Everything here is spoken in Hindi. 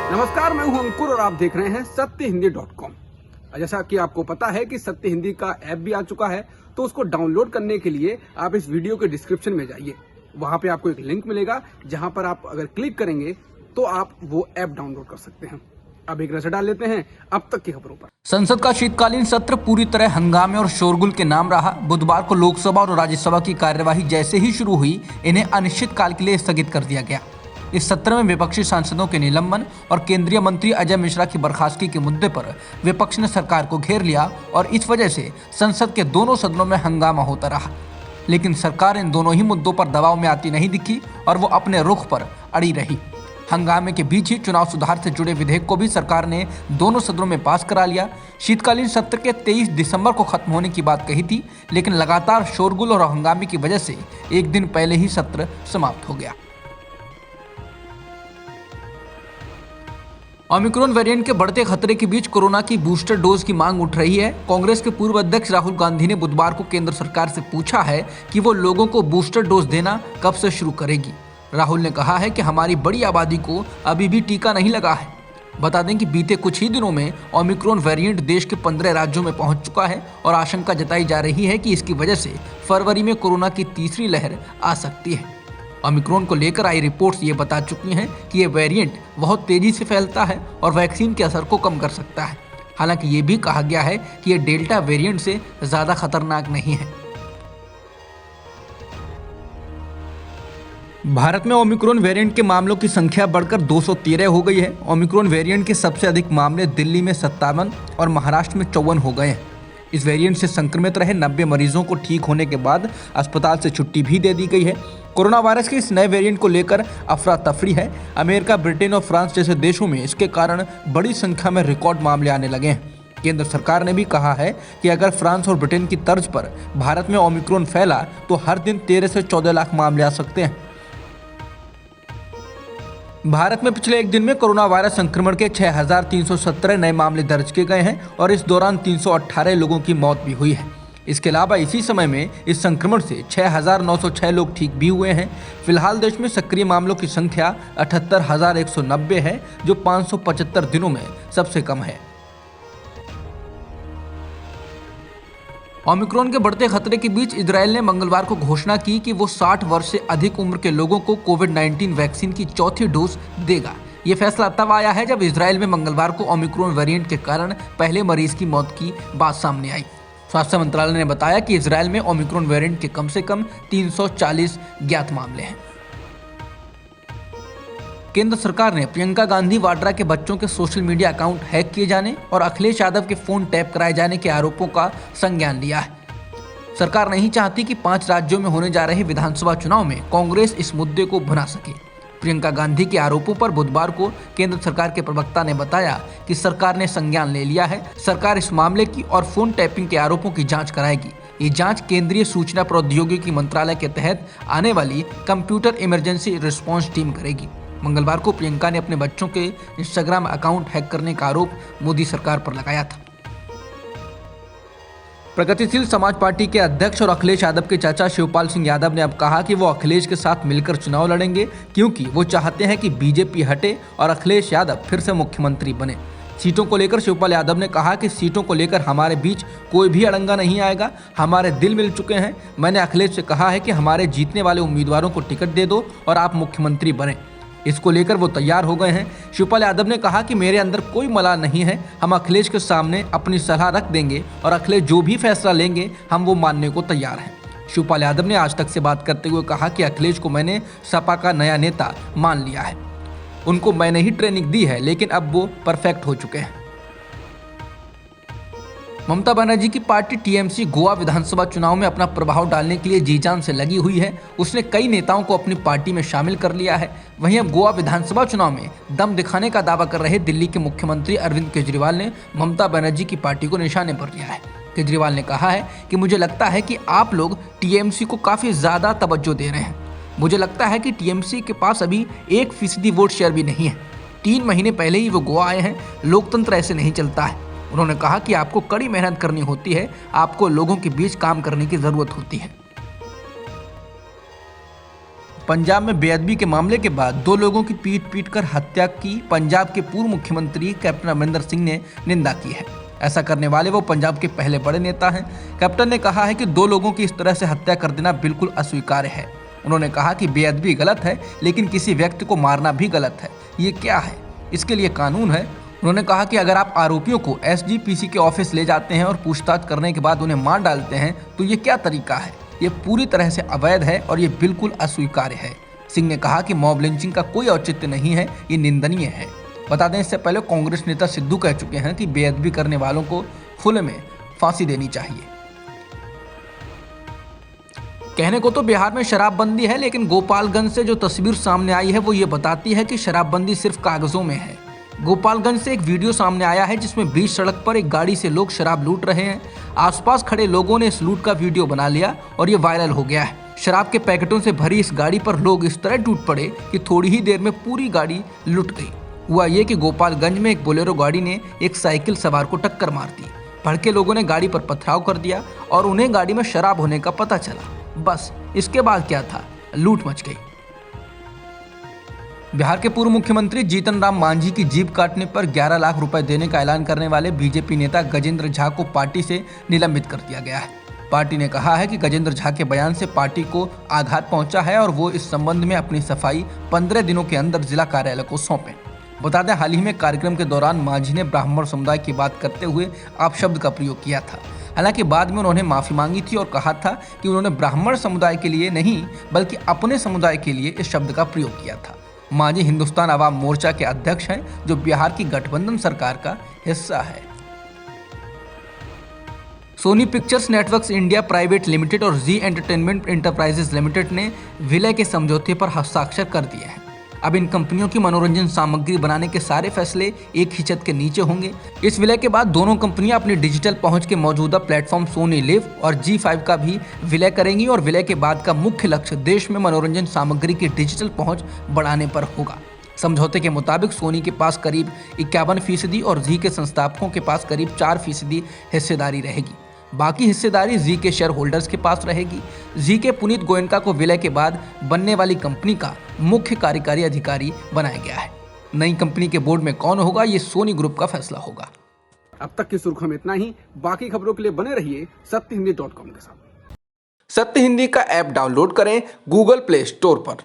नमस्कार, मैं हूं अंकुर और आप देख रहे हैं सत्यहिंदी.com। जैसा कि आपको पता है कि सत्य हिंदी का ऐप भी आ चुका है, तो उसको डाउनलोड करने के लिए आप इस वीडियो के डिस्क्रिप्शन में जाइए। वहां पे आपको एक लिंक मिलेगा, जहां पर आप अगर क्लिक करेंगे तो आप वो ऐप डाउनलोड कर सकते हैं। अब एक नजर डाल लेते हैं अब तक की खबरों पर। संसद का शीतकालीन सत्र पूरी तरह हंगामे और शोरगुल के नाम रहा। बुधवार को लोकसभा और राज्यसभा की कार्यवाही जैसे ही शुरू हुई, इन्हें अनिश्चित काल के लिए स्थगित कर दिया गया। इस सत्र में विपक्षी सांसदों के निलंबन और केंद्रीय मंत्री अजय मिश्रा की बर्खास्तगी के मुद्दे पर विपक्ष ने सरकार को घेर लिया और इस वजह से संसद के दोनों सदनों में हंगामा होता रहा। लेकिन सरकार इन दोनों ही मुद्दों पर दबाव में आती नहीं दिखी और वो अपने रुख पर अड़ी रही। हंगामे के बीच ही चुनाव सुधार से जुड़े विधेयक को भी सरकार ने दोनों सदनों में पास करा लिया। शीतकालीन सत्र के 23 दिसंबर को खत्म होने की बात कही थी, लेकिन लगातार शोरगुल और हंगामे की वजह से एक दिन पहले ही सत्र समाप्त हो गया। ओमिक्रॉन वेरिएंट के बढ़ते खतरे के बीच कोरोना की बूस्टर डोज की मांग उठ रही है। कांग्रेस के पूर्व अध्यक्ष राहुल गांधी ने बुधवार को केंद्र सरकार से पूछा है कि वो लोगों को बूस्टर डोज देना कब से शुरू करेगी। राहुल ने कहा है कि हमारी बड़ी आबादी को अभी भी टीका नहीं लगा है। बता दें कि बीते कुछ ही दिनों में ओमिक्रॉन वेरिएंट देश के 15 राज्यों में पहुंच चुका है और आशंका जताई जा रही है कि इसकी वजह से फरवरी में कोरोना की तीसरी लहर आ सकती है। ओमिक्रॉन को लेकर आई रिपोर्ट्स ये बता चुकी हैं कि ये वेरिएंट बहुत तेजी से फैलता है और वैक्सीन के असर को कम कर सकता है। हालांकि ये भी कहा गया है कि ये डेल्टा वेरिएंट से ज़्यादा खतरनाक नहीं है। भारत में ओमिक्रॉन वेरिएंट के मामलों की संख्या बढ़कर 213 हो गई है। ओमिक्रॉन वेरिएंट के सबसे अधिक मामले दिल्ली में 57 और महाराष्ट्र में 54 हो गए हैं। इस वेरिएंट से संक्रमित रहे 90 मरीजों को ठीक होने के बाद अस्पताल से छुट्टी भी दे दी गई है। कोरोना वायरस के इस नए वेरिएंट को लेकर अफरा तफरी है। अमेरिका, ब्रिटेन और फ्रांस जैसे देशों में इसके कारण बड़ी संख्या में रिकॉर्ड मामले आने लगे हैं। केंद्र सरकार ने भी कहा है कि अगर फ्रांस और ब्रिटेन की तर्ज पर भारत में ओमिक्रॉन फैला तो हर दिन 13 से 14 लाख मामले आ सकते हैं। भारत में पिछले एक दिन में कोरोना वायरस संक्रमण के 6,317 नए मामले दर्ज किए गए हैं और इस दौरान 318 लोगों की मौत भी हुई है। इसके अलावा इसी समय में इस संक्रमण से 6,906 लोग ठीक भी हुए हैं। फिलहाल देश में सक्रिय मामलों की संख्या 78,190 है, जो 575 दिनों में सबसे कम है। ओमिक्रॉन के बढ़ते खतरे के बीच इजराइल ने मंगलवार को घोषणा की कि वो 60 वर्ष से अधिक उम्र के लोगों को कोविड-19 वैक्सीन की चौथी डोज देगा। ये फैसला तब आया है जब इजराइल में मंगलवार को ओमिक्रॉन वेरिएंट के कारण पहले मरीज की मौत की बात सामने आई। स्वास्थ्य मंत्रालय ने बताया कि इजराइल में ओमिक्रॉन वेरिएंट के कम से कम 340 ज्ञात मामले हैं। केंद्र सरकार ने प्रियंका गांधी वाड्रा के बच्चों के सोशल मीडिया अकाउंट हैक किए जाने और अखिलेश यादव के फोन टैप कराए जाने के आरोपों का संज्ञान लिया है। सरकार नहीं चाहती कि 5 राज्यों में होने जा रहे विधानसभा चुनाव में कांग्रेस इस मुद्दे को भुना सके। प्रियंका गांधी के आरोपों पर बुधवार को केंद्र सरकार के प्रवक्ता ने बताया कि सरकार ने संज्ञान ले लिया है। सरकार इस मामले की और फोन टैपिंग के आरोपों की जांच कराएगी। ये जांच केंद्रीय सूचना प्रौद्योगिकी मंत्रालय के तहत आने वाली कंप्यूटर इमरजेंसी रिस्पांस टीम करेगी। मंगलवार को प्रियंका ने अपने बच्चों के इंस्टाग्राम अकाउंट हैक करने का आरोप मोदी सरकार पर लगाया था। प्रगतिशील समाज पार्टी के अध्यक्ष और अखिलेश यादव के चाचा शिवपाल सिंह यादव ने अब कहा कि वो अखिलेश के साथ मिलकर चुनाव लड़ेंगे, क्योंकि वो चाहते हैं कि बीजेपी हटे और अखिलेश यादव फिर से मुख्यमंत्री बने। सीटों को लेकर शिवपाल यादव ने कहा कि सीटों को लेकर हमारे बीच कोई भी अड़ंगा नहीं आएगा, हमारे दिल मिल चुके हैं। मैंने अखिलेश से कहा है कि हमारे जीतने वाले उम्मीदवारों को टिकट दे दो और आप मुख्यमंत्री बने। इसको लेकर वो तैयार हो गए हैं। शिवपाल यादव ने कहा कि मेरे अंदर कोई मलाल नहीं है, हम अखिलेश के सामने अपनी सलाह रख देंगे और अखिलेश जो भी फैसला लेंगे हम वो मानने को तैयार हैं। शिवपाल यादव ने आज तक से बात करते हुए कहा कि अखिलेश को मैंने सपा का नया नेता मान लिया है। उनको मैंने ही ट्रेनिंग दी है, लेकिन अब वो परफेक्ट हो चुके हैं। ममता बनर्जी की पार्टी टीएमसी गोवा विधानसभा चुनाव में अपना प्रभाव डालने के लिए जी जान से लगी हुई है। उसने कई नेताओं को अपनी पार्टी में शामिल कर लिया है। वहीं अब गोवा विधानसभा चुनाव में दम दिखाने का दावा कर रहे दिल्ली के मुख्यमंत्री अरविंद केजरीवाल ने ममता बनर्जी की पार्टी को निशाने पर लिया है। केजरीवाल ने कहा है कि मुझे लगता है कि आप लोग टीएमसी को काफी ज्यादा तवज्जो दे रहे हैं। मुझे लगता है कि टीएमसी के पास अभी 1% वोट शेयर भी नहीं है। 3 महीने पहले ही वो गोवा आए हैं। लोकतंत्र ऐसे नहीं चलता है। उन्होंने कहा कि आपको कड़ी मेहनत करनी होती है, आपको लोगों के बीच काम करने की जरूरत होती है। पंजाब में बेअदबी के मामले के बाद 2 लोगों की पीट कर हत्या की पंजाब के पूर्व मुख्यमंत्री कैप्टन अमरिंदर सिंह ने निंदा की है। ऐसा करने वाले वो पंजाब के पहले बड़े नेता हैं। कैप्टन ने कहा है कि 2 लोगों की इस तरह से हत्या कर देना बिल्कुल अस्वीकार्य है। उन्होंने कहा कि बेअदबी गलत है, लेकिन किसी व्यक्ति को मारना भी गलत है। ये क्या है? इसके लिए कानून है। उन्होंने कहा कि अगर आप आरोपियों को एसजीपीसी के ऑफिस ले जाते हैं और पूछताछ करने के बाद उन्हें मार डालते हैं तो ये क्या तरीका है? ये पूरी तरह से अवैध है और ये बिल्कुल अस्वीकार्य है। सिंह ने कहा कि मॉब लिंचिंग का कोई औचित्य नहीं है, ये निंदनीय है। बता दें, इससे पहले कांग्रेस नेता सिद्धू कह चुके हैं कि बेअदबी करने वालों को खुले में फांसी देनी चाहिए। कहने को तो बिहार में शराबबंदी है, लेकिन गोपालगंज से जो तस्वीर सामने आई है वो ये बताती है कि शराबबंदी सिर्फ कागजों में है। गोपालगंज से एक वीडियो सामने आया है जिसमें बीच सड़क पर एक गाड़ी से लोग शराब लूट रहे हैं। आसपास खड़े लोगों ने इस लूट का वीडियो बना लिया और ये वायरल हो गया है। शराब के पैकेटों से भरी इस गाड़ी पर लोग इस तरह टूट पड़े कि थोड़ी ही देर में पूरी गाड़ी लुट गई। हुआ ये कि गोपालगंज में एक बोलेरो गाड़ी ने एक साइकिल सवार को टक्कर मार दी। भड़के लोगों ने गाड़ी पर पथराव कर दिया और उन्हें गाड़ी में शराब होने का पता चला। बस इसके बाद क्या था, लूट मच गई। बिहार के पूर्व मुख्यमंत्री जीतन राम मांझी की जीभ काटने पर 11 लाख रुपए देने का ऐलान करने वाले बीजेपी नेता गजेंद्र झा को पार्टी से निलंबित कर दिया गया है। पार्टी ने कहा है कि गजेंद्र झा के बयान से पार्टी को आघात पहुंचा है और वो इस संबंध में अपनी सफाई 15 दिनों के अंदर जिला कार्यालय को सौंपें। बता दें, हाल ही में कार्यक्रम के दौरान मांझी ने ब्राह्मण समुदाय की बात करते हुए अपशब्द का प्रयोग किया था। हालांकि बाद में उन्होंने माफी मांगी थी और कहा था कि उन्होंने ब्राह्मण समुदाय के लिए नहीं बल्कि अपने समुदाय के लिए इस शब्द का प्रयोग किया था। मांझी हिंदुस्तान अवाम मोर्चा के अध्यक्ष हैं, जो बिहार की गठबंधन सरकार का हिस्सा है। Sony pictures networks India private limited और जी एंटरटेनमेंट एंटरप्राइजेज लिमिटेड ने विलय के समझौते पर हस्ताक्षर कर दिए हैं। अब इन कंपनियों की मनोरंजन सामग्री बनाने के सारे फैसले एक ही छत के नीचे होंगे। इस विलय के बाद दोनों कंपनियां अपनी डिजिटल पहुंच के मौजूदा प्लेटफॉर्म सोनी लिव और G5 का भी विलय करेंगी और विलय के बाद का मुख्य लक्ष्य देश में मनोरंजन सामग्री की डिजिटल पहुंच बढ़ाने पर होगा। समझौते के मुताबिक सोनी के पास करीब 51% और जी के संस्थापकों के पास करीब 4% हिस्सेदारी रहेगी। बाकी हिस्सेदारी जी के शेयर होल्डर्स के पास रहेगी। जी के पुनीत गोयनका को विलय के बाद बनने वाली कंपनी का मुख्य कार्यकारी अधिकारी बनाया गया है। नई कंपनी के बोर्ड में कौन होगा, ये सोनी ग्रुप का फैसला होगा। अब तक की सुर्खियों में इतना ही। बाकी खबरों के लिए बने रहिए सत्यहिंदी.com के साथ। सत्य हिंदी का ऐप डाउनलोड करें गूगल प्ले स्टोर पर।